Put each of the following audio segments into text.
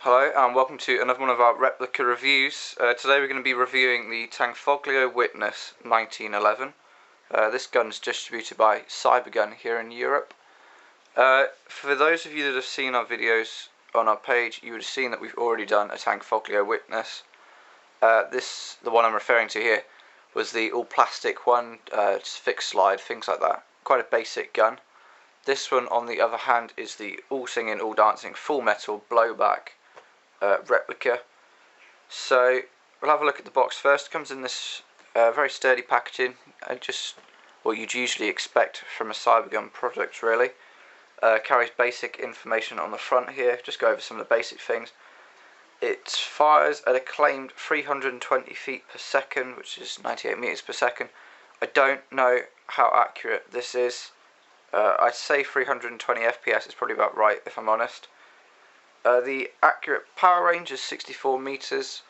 Hello and welcome to another one of our replica reviews. Today we're going to be reviewing the Tanfoglio Witness 1911. This gun is distributed by Cybergun here in Europe. For those of you that have seen our videos on our page, you would have seen that we've already done a Tanfoglio Witness. The one I'm referring to here, was the all plastic one, just fixed slide, things like that. Quite a basic gun. This one, on the other hand, is the all singing, all dancing, full metal blowback replica. So we'll have a look at the box first. It comes in this very sturdy packaging, and just what you'd usually expect from a Cybergun product, really. Carries basic information on the front here. Just go over some of the basic things. It fires at a claimed 320 feet per second, which is 98 meters per second. I don't know how accurate this is. I'd say 320 FPS is probably about right, if I'm honest. The accurate power range is 64 meters.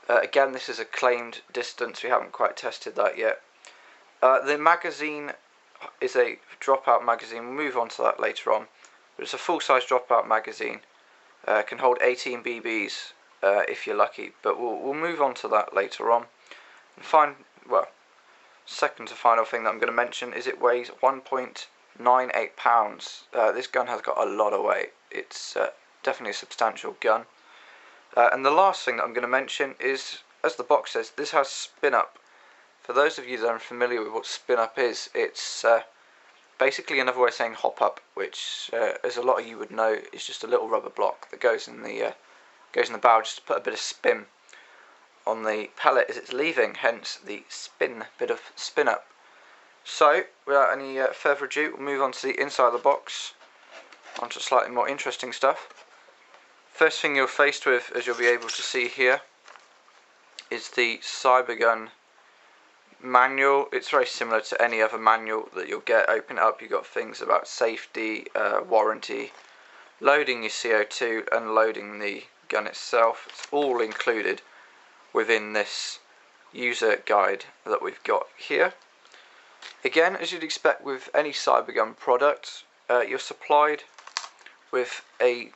Again, this is a claimed distance. We haven't quite tested that yet. The magazine is a dropout magazine. We'll move on to that later on. But it's a full-size dropout magazine. Can hold 18 BBs if you're lucky. But we'll move on to that later on. And second to final thing that I'm going to mention is it weighs 1.98 pounds. This gun has got a lot of weight. It's definitely a substantial gun. And the last thing that I'm going to mention is, as the box says, this has spin up. For those of you that are familiar with what spin up is, it's basically another way of saying hop up, which, as a lot of you would know, is just a little rubber block that goes in the barrel just to put a bit of spin on the pellet as it's leaving. Hence the bit of spin up. So, without any further ado, we'll move on to the inside of the box, onto slightly more interesting stuff. First thing you're faced with, as you'll be able to see here, is the Cybergun Manual. It's very similar to any other manual that you'll get. Open it up, you've got things about safety, warranty, loading your CO2, unloading the gun itself. It's all included within this user guide that we've got here. Again, as you'd expect with any Cybergun product, you're supplied with a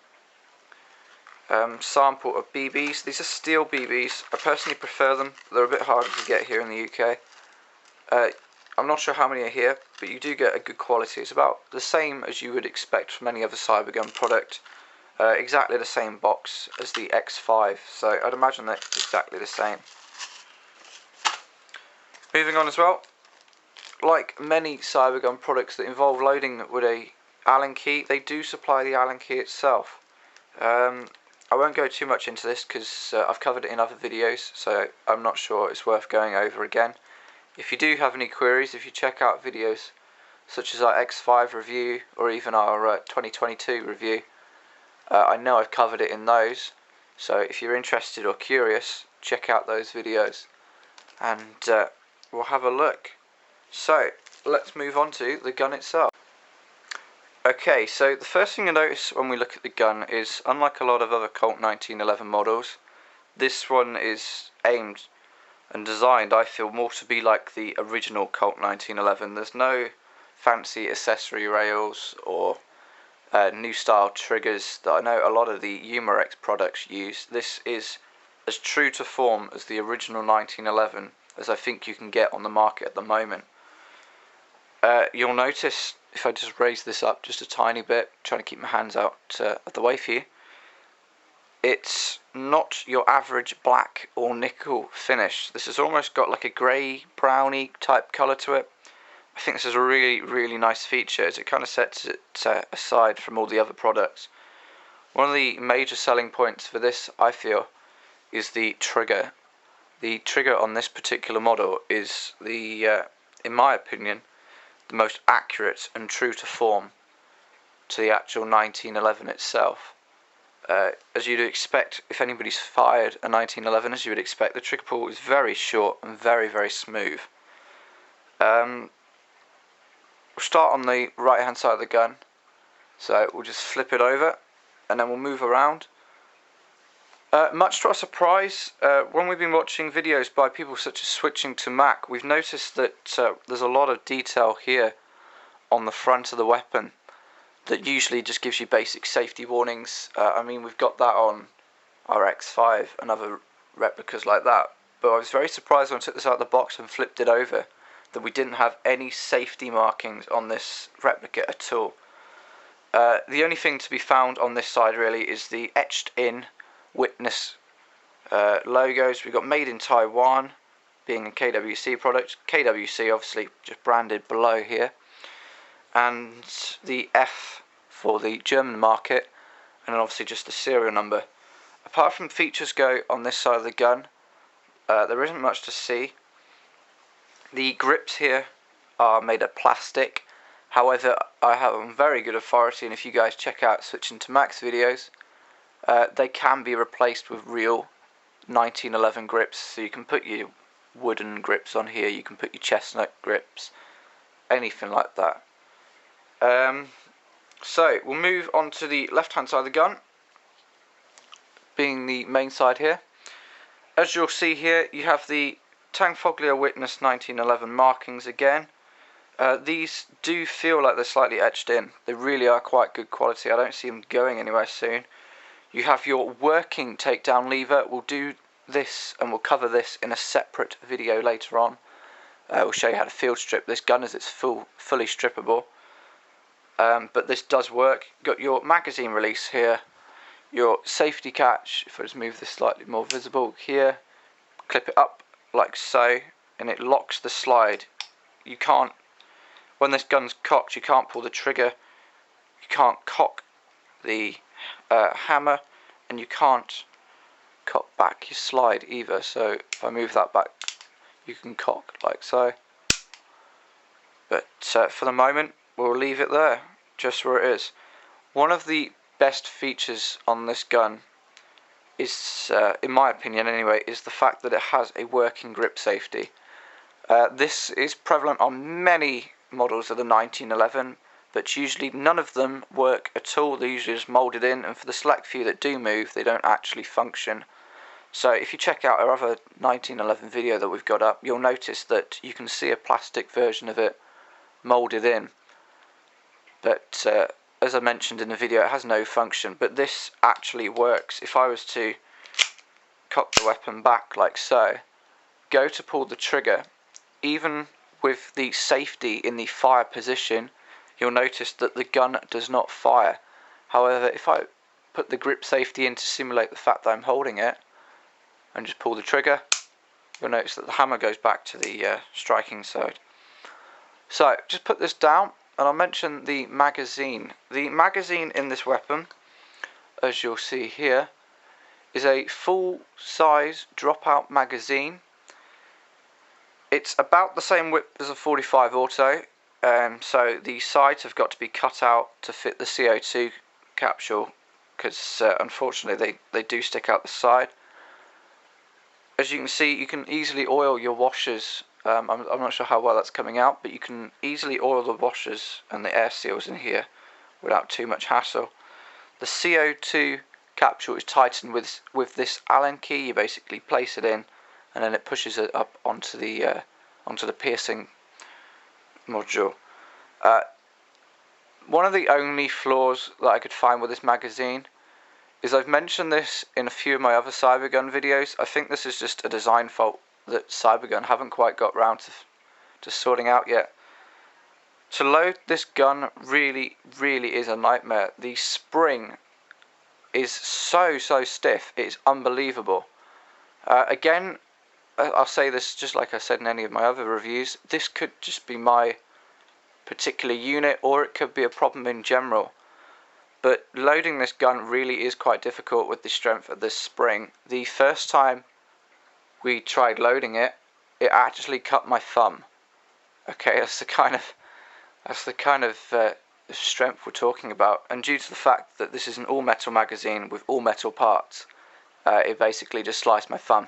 sample of BBs. These are steel BBs. I personally prefer them. They're a bit harder to get here in the UK. I'm not sure how many are here, but you do get a good quality. It's about the same as you would expect from any other Cybergun product. Exactly the same box as the X5, so I'd imagine that it's exactly the same. Moving on as well, like many Cybergun products that involve loading with a Allen key, they do supply the Allen key itself. I won't go too much into this because I've covered it in other videos, so I'm not sure it's worth going over again. If you do have any queries, if you check out videos such as our X5 review or even our 2022 review, I know I've covered it in those. So if you're interested or curious, check out those videos and we'll have a look. So let's move on to the gun itself. Okay, so the first thing you notice when we look at the gun is, unlike a lot of other Colt 1911 models, this one is aimed and designed, I feel, more to be like the original Colt 1911. There's no fancy accessory rails or new style triggers that I know a lot of the Umarex products use. This is as true to form as the original 1911 as I think you can get on the market at the moment. You'll notice, if I just raise this up just a tiny bit, trying to keep my hands out of the way for you, it's not your average black or nickel finish. This has almost got like a grey, browny type colour to it. I think this is a really, really nice feature as it kind of sets it aside from all the other products. One of the major selling points for this, I feel, is the trigger. The trigger on this particular model is the, in my opinion, the most accurate and true to form to the actual 1911 itself. As you'd expect, if anybody's fired a 1911, as you would expect, the trigger pull is very short and very, very smooth. We'll start on the right hand side of the gun, so we'll just flip it over and then we'll move around. Much to our surprise, when we've been watching videos by people such as Switching to Mac, we've noticed that there's a lot of detail here on the front of the weapon that usually just gives you basic safety warnings. I mean, we've got that on RX5 and other replicas like that. But I was very surprised when I took this out of the box and flipped it over that we didn't have any safety markings on this replica at all. The only thing to be found on this side really is the etched in witness logos. We've got made in Taiwan, being a KWC product. KWC obviously just branded below here. And the F for the German market, and then obviously just the serial number. Apart from features go on this side of the gun, there isn't much to see. The grips here are made of plastic. However, I have on very good authority, and if you guys check out Switching to Max videos, they can be replaced with real 1911 grips. So you can put your wooden grips on here, you can put your chestnut grips, anything like that. So we'll move on to the left hand side of the gun, being the main side here. As you'll see here, you have the Tanfoglio Witness 1911 markings again. These do feel like they're slightly etched in. They really are quite good quality. I don't see them going anywhere soon. You have your working takedown lever. We'll do this and we'll cover this in a separate video later on. We'll show you how to field strip this gun as it's fully strippable. But this does work. Got your magazine release here. Your safety catch, if I just move this slightly more visible here, clip it up like so, and it locks the slide. You can't, when this gun's cocked, you can't pull the trigger, you can't cock the hammer, and you can't cock back your slide either. So if I move that back, you can cock like so. But for the moment, we'll leave it there, just where it is. One of the best features on this gun is, in my opinion anyway, is the fact that it has a working grip safety. This is prevalent on many models of the 1911, but usually none of them work at all. They're usually just moulded in, and for the select few that do move, they don't actually function. So if you check out our other 1911 video that we've got up, you'll notice that you can see a plastic version of it moulded in. But as I mentioned in the video, it has no function, but this actually works. If I was to cock the weapon back like so, go to pull the trigger, even with the safety in the fire position, you'll notice that the gun does not fire. However, if I put the grip safety in to simulate the fact that I'm holding it, and just pull the trigger, you'll notice that the hammer goes back to the striking side. So, just put this down, and I'll mention the magazine. The magazine in this weapon, as you'll see here, is a full-size dropout magazine. It's about the same width as a 45 auto, so the sides have got to be cut out to fit the CO2 capsule, because unfortunately they do stick out the side. As you can see, you can easily oil your washers. I'm not sure how well that's coming out, but you can easily oil the washers and the air seals in here without too much hassle. The CO2 capsule is tightened with this Allen key. You basically place it in, and then it pushes it up onto the piercing module. One of the only flaws that I could find with this magazine is I've mentioned this in a few of my other Cybergun videos. I think this is just a design fault that Cybergun haven't quite got round to sorting out yet. To load this gun really is a nightmare. The spring is so stiff, it's unbelievable. Again, I'll say this just like I said in any of my other reviews, this could just be my particular unit, or it could be a problem in general. But loading this gun really is quite difficult with the strength of this spring. The first time we tried loading it, it actually cut my thumb. Okay, that's the kind of strength we're talking about. And due to the fact that this is an all-metal magazine with all-metal parts, it basically just sliced my thumb,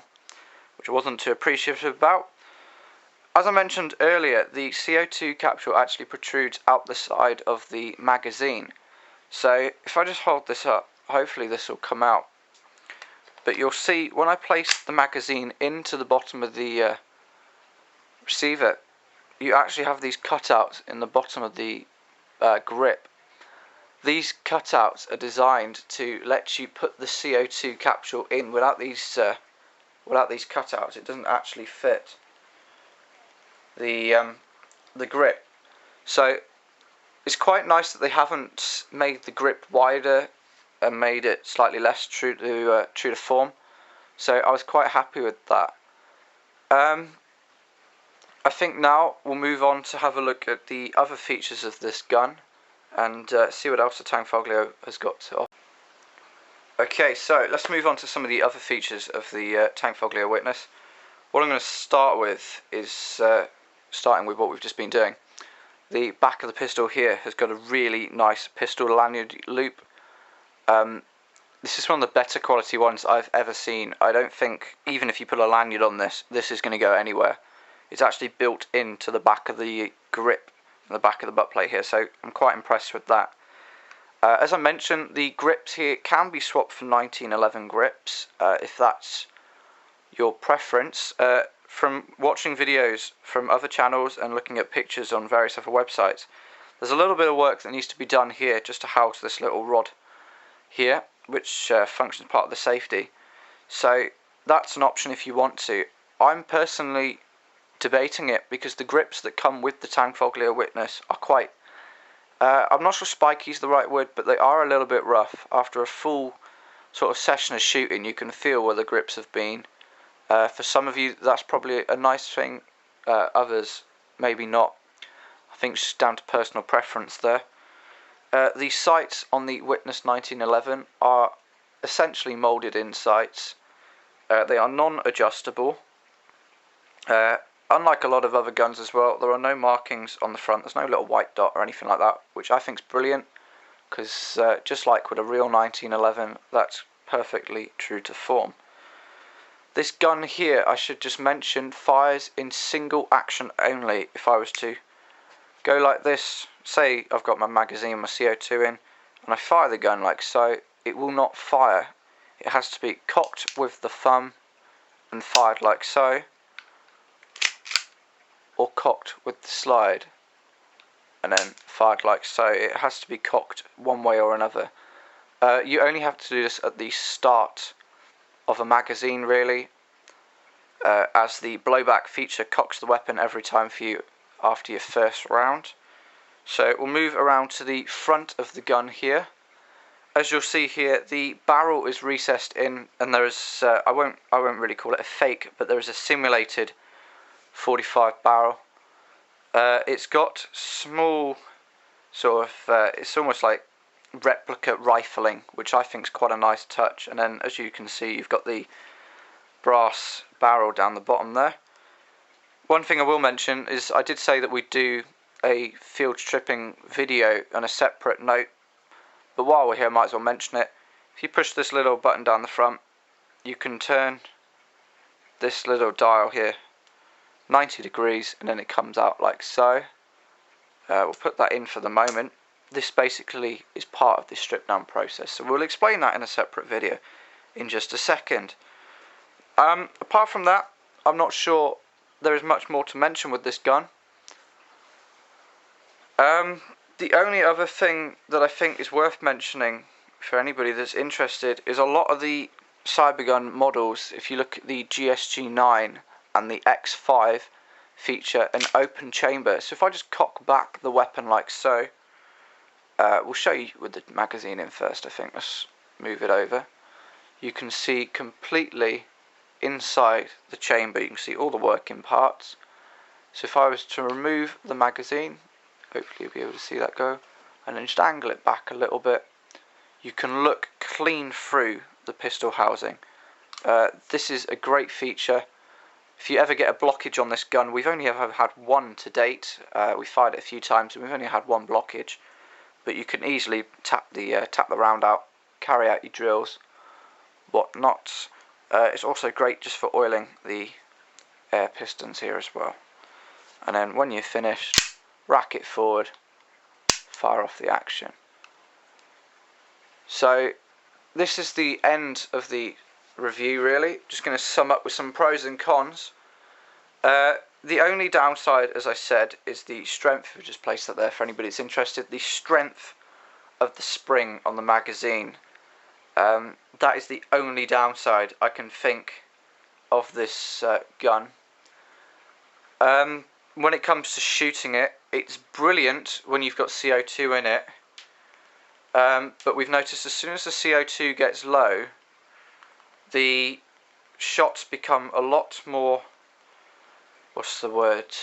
which I wasn't too appreciative about. As I mentioned earlier, the CO2 capsule actually protrudes out the side of the magazine. So if I just hold this up, hopefully this will come out. But you'll see when I place the magazine into the bottom of the receiver, you actually have these cutouts in the bottom of the grip. these cutouts are designed to let you put the CO2 capsule in without these cutouts. It doesn't actually fit the grip. So it's quite nice that they haven't made the grip wider and made it slightly less true to form. So I was quite happy with that. I think now we'll move on to have a look at the other features of this gun and see what else the Tanfoglio has got to offer. Okay, so let's move on to some of the other features of the Tanfoglio Witness. What I'm going to start with is starting with what we've just been doing. The back of the pistol here has got a really nice pistol lanyard loop. This is one of the better quality ones I've ever seen. I don't think, even if you put a lanyard on this, this is going to go anywhere. It's actually built into the back of the grip, the back of the butt plate here, so I'm quite impressed with that. As I mentioned, the grips here can be swapped for 1911 grips, if that's your preference. From watching videos from other channels and looking at pictures on various other websites, there's a little bit of work that needs to be done here just to house this little rod here, which functions part of the safety. So that's an option if you want to. I'm personally debating it because the grips that come with the Tanfoglio Witness are quite, I'm not sure spiky is the right word, but they are a little bit rough. After a full sort of session of shooting, you can feel where the grips have been. For some of you, that's probably a nice thing. Others, maybe not. I think it's just down to personal preference there. The sights on the Witness 1911 are essentially moulded in sights. They are non-adjustable. Unlike a lot of other guns as well, there are no markings on the front. There's no little white dot or anything like that, which I think is brilliant, because just like with a real 1911, that's perfectly true to form. This gun here, I should just mention, fires in single action only. If I was to go like this, say I've got my magazine, my CO2 in, and I fire the gun like so, it will not fire. It has to be cocked with the thumb and fired like so, or cocked with the slide and then fired like so. It has to be cocked one way or another. You only have to do this at the start of a magazine, really, as the blowback feature cocks the weapon every time for you after your first round. So we'll move around to the front of the gun here. As you'll see here, the barrel is recessed in, and there is I won't really call it a fake, but there is a simulated 45 barrel. It's got small sort of it's almost like replica rifling, which I think is quite a nice touch. And then, as you can see, you've got the brass barrel down the bottom there. One thing I will mention is I did say that we'd do a field stripping video on a separate note, but while we're here I might as well mention it. If you push this little button down the front, you can turn this little dial here 90 degrees and then it comes out like so. We'll put that in for the moment. This basically is part of the strip down process, so we'll explain that in a separate video in just a second. Apart from that, I'm not sure there is much more to mention with this gun. The only other thing that I think is worth mentioning for anybody that's interested is a lot of the Cybergun models, if you look at the GSG9 and the X5, feature an open chamber. So if I just cock back the weapon like so, we'll show you with the magazine in first, I think. Let's move it over. You can see completely inside the chamber, you can see all the working parts. So if I was to remove the magazine, hopefully you'll be able to see that go, and then just angle it back a little bit, you can look clean through the pistol housing. This is a great feature. If you ever get a blockage on this gun, we've only ever had one to date. We fired it a few times and we've only had one blockage, but you can easily tap the round out, carry out your drills, whatnot. It's also great just for oiling the air pistons here as well. And then when you're finished, rack it forward, fire off the action. So this is the end of the review, really. Just going to sum up with some pros and cons. The only downside, as I said, is the strength. We've just placed that there for anybody that's interested. The strength of the spring on the magazine. That is the only downside I can think of this gun. When it comes to shooting it, it's brilliant when you've got CO2 in it. But we've noticed as soon as the CO2 gets low, the shots become a lot more, what's the word,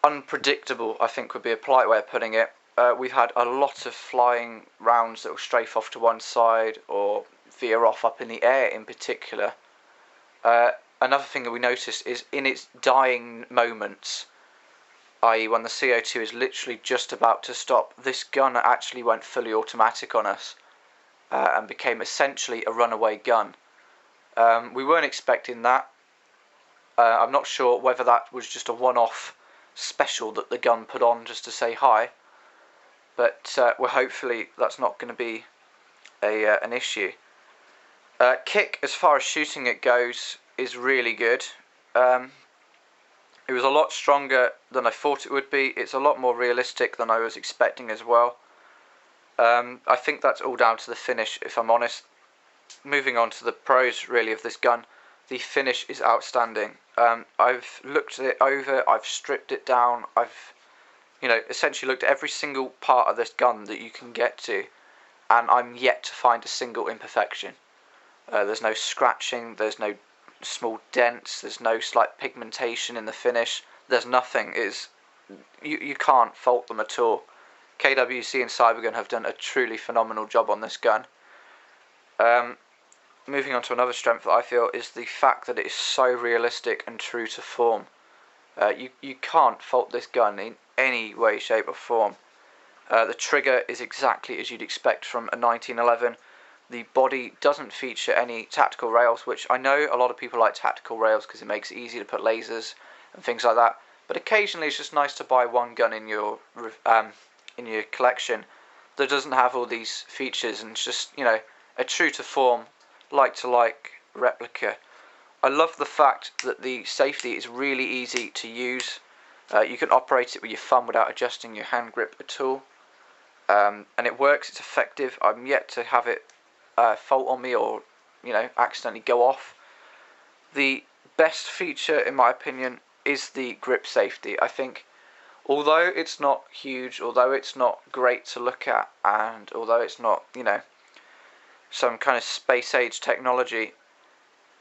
unpredictable, I think would be a polite way of putting it. We've had a lot of flying rounds that will strafe off to one side or veer off up in the air in particular. Another thing that we noticed is in its dying moments, i.e. when the CO2 is literally just about to stop, this gun actually went fully automatic on us and became essentially a runaway gun. We weren't expecting that. I'm not sure whether that was just a one-off special that the gun put on just to say hi, but well, hopefully that's not going to be an issue. Kick, as far as shooting it goes, is really good. It was a lot stronger than I thought it would be. It's a lot more realistic than I was expecting as well. I think that's all down to the finish, if I'm honest. Moving on to the pros, really, of this gun, the finish is outstanding. I've looked it over, I've stripped it down, I've, essentially looked at every single part of this gun that you can get to, and I'm yet to find a single imperfection. There's no scratching, there's no small dents, there's no slight pigmentation in the finish, there's nothing. You can't fault them at all. KWC and Cybergun have done a truly phenomenal job on this gun. Moving on to another strength that I feel is the fact that it is so realistic and true to form. You can't fault this gun in any way, shape or form. The trigger is exactly as you'd expect from a 1911. The body doesn't feature any tactical rails, which I know a lot of people like tactical rails because it makes it easy to put lasers and things like that. But occasionally it's just nice to buy one gun in your collection that doesn't have all these features and it's just, a true to form, like to like replica. I love the fact that the safety is really easy to use. You can operate it with your thumb without adjusting your hand grip at all. And it works, it's effective. I'm yet to have it fault on me or accidentally go off. The best feature in my opinion is the grip safety. I think although it's not huge, although it's not great to look at, and although it's not some kind of space age technology,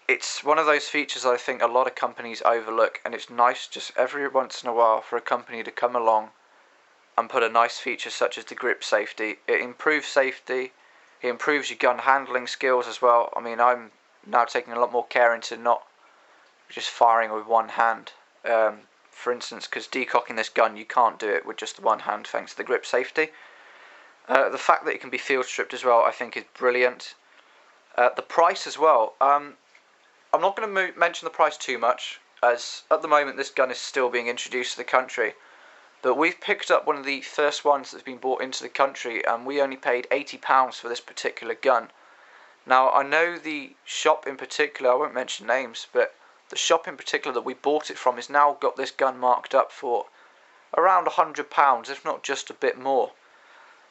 it's one of those features I think a lot of companies overlook, and it's nice just every once in a while for a company to come along and put a nice feature such as the grip safety. It improves safety. It improves your gun handling skills as well. I mean, I'm now taking a lot more care into not just firing with one hand. For instance, because decocking this gun, you can't do it with just one hand thanks to the grip safety. The fact that it can be field stripped as well, I think is brilliant. The price as well. I'm not going to mention the price too much, as at the moment this gun is still being introduced to the country. But we've picked up one of the first ones that's been brought into the country, and we only paid £80 for this particular gun. Now, I know the shop in particular, I won't mention names, but the shop in particular that we bought it from has now got this gun marked up for around £100, if not just a bit more.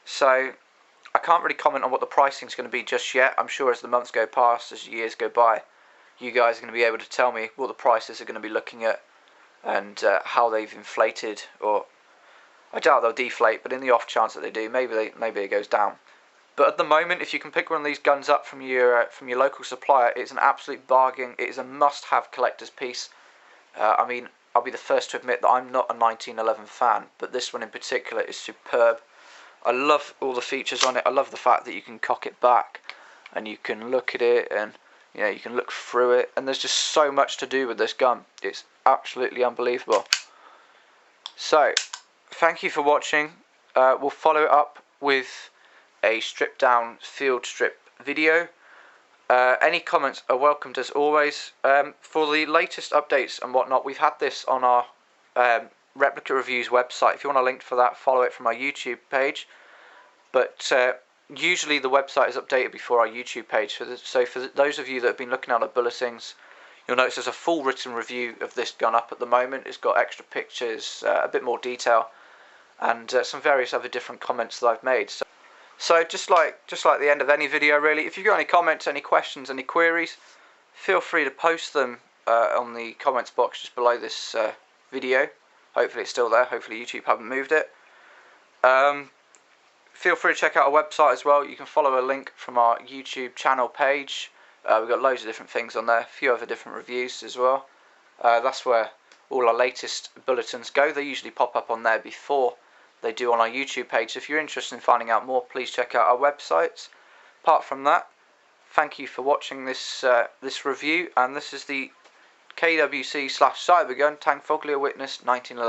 So, I can't really comment on what the pricing is going to be just yet. I'm sure as the months go past, as years go by, you guys are going to be able to tell me what the prices are going to be looking at and how they've inflated, or I doubt they'll deflate, but in the off chance that they do, maybe it goes down. But at the moment, if you can pick one of these guns up from your local supplier, it's an absolute bargain. It is a must-have collector's piece. I mean, I'll be the first to admit that I'm not a 1911 fan, but this one in particular is superb. I love all the features on it. I love the fact that you can cock it back and you can look at it and you can look through it, and there's just so much to do with this gun. It's absolutely unbelievable. So, thank you for watching. We'll follow it up with a stripped down field strip video. Any comments are welcomed as always. For the latest updates and whatnot, we've had this on our Replica Reviews website. If you want a link for that, follow it from our YouTube page. But usually the website is updated before our YouTube page. So for those of you that have been looking at our bulletins, you'll notice there's a full written review of this gun up at the moment. It's got extra pictures, a bit more detail. and some various other different comments that I've made. So just like the end of any video really, if you've got any comments, any questions, any queries, feel free to post them on the comments box just below this video. Hopefully it's still there, hopefully YouTube haven't moved it. Feel free to check out our website as well. You can follow a link from our YouTube channel page. We've got loads of different things on there, a few other different reviews as well. That's where all our latest bulletins go. They usually pop up on there before they do on our YouTube page. So if you're interested in finding out more, please check out our website. Apart from that, thank you for watching this review, and this is the KWC/Cybergun Tanfoglio Witness 1911.